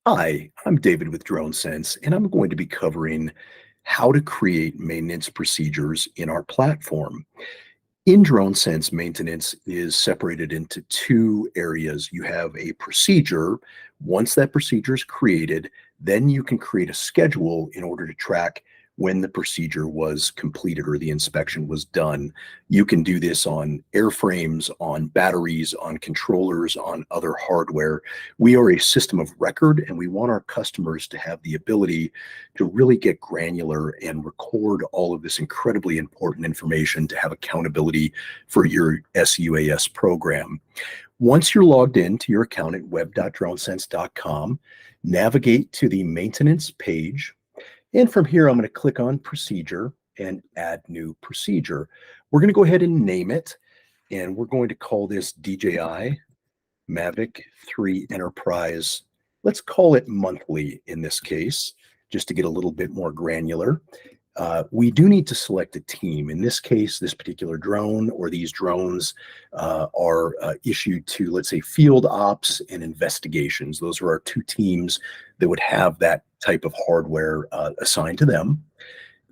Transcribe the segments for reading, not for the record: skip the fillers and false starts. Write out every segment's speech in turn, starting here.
Hi, I'm David with DroneSense, and I'm going to be covering how to create maintenance procedures in our platform. In DroneSense, maintenance is separated into two areas. You have a procedure. Once that procedure is created, then you can create a schedule in order to track when the procedure was completed or the inspection was done. You can do this on airframes, on batteries, on controllers, on other hardware. We are a system of record, and we want our customers to have the ability to really get granular and record all of this incredibly important information to have accountability for your SUAS program. Once you're logged in to your account at web.dronesense.com, navigate to the maintenance page. And from here, I'm going to click on procedure and add new procedure. We're going to go ahead and name it, and we're going to call this DJI Mavic 3 Enterprise. Let's call it monthly in this case, just to get a little bit more granular. We do need to select a team. In this case, this particular drone or these drones are issued to, let's say, field ops and investigations. Those are our two teams that would have that type of hardware assigned to them.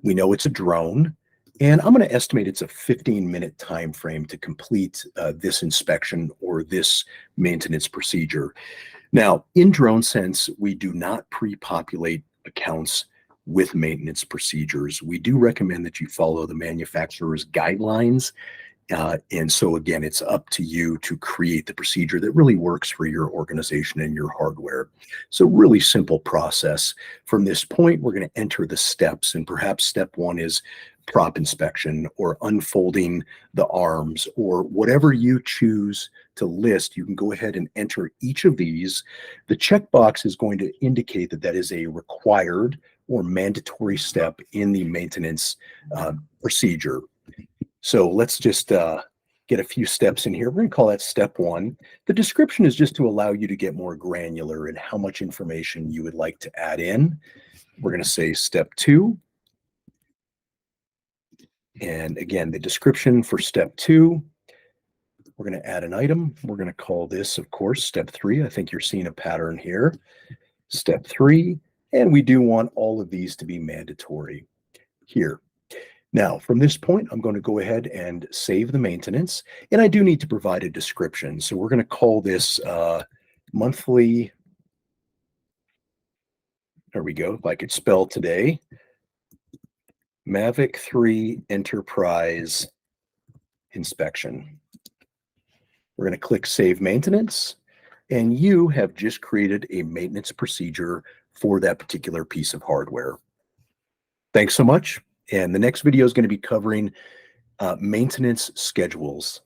We know it's a drone, and I'm going to estimate it's a 15-minute time frame to complete this inspection or this maintenance procedure. Now, in DroneSense, we do not pre-populate accounts with maintenance procedures. We do recommend that you follow the manufacturer's guidelines. And so again, it's up to you to create the procedure that really works for your organization and your hardware. So really simple process. From this point, we're going to enter the steps, and perhaps step one is prop inspection or unfolding the arms or whatever you choose to list. You can go ahead and enter each of these. The checkbox is going to indicate that that is a required or mandatory step in the maintenance procedure. So let's just get a few steps in here. We're going to call that step one. The description is just to allow you to get more granular in how much information you would like to add in. We're going to say step two. And again, the description for step two, we're going to add an item. We're going to call this, of course, step three. I think you're seeing a pattern here. Step three. And we do want all of these to be mandatory here. Now, from this point, I'm going to go ahead and save the maintenance, and I do need to provide a description. So we're going to call this monthly, there we go, if I could spell today, Mavic 3 Enterprise Inspection. We're going to click Save Maintenance, and you have just created a maintenance procedure for that particular piece of hardware. Thanks so much. And the next video is going to be covering maintenance schedules.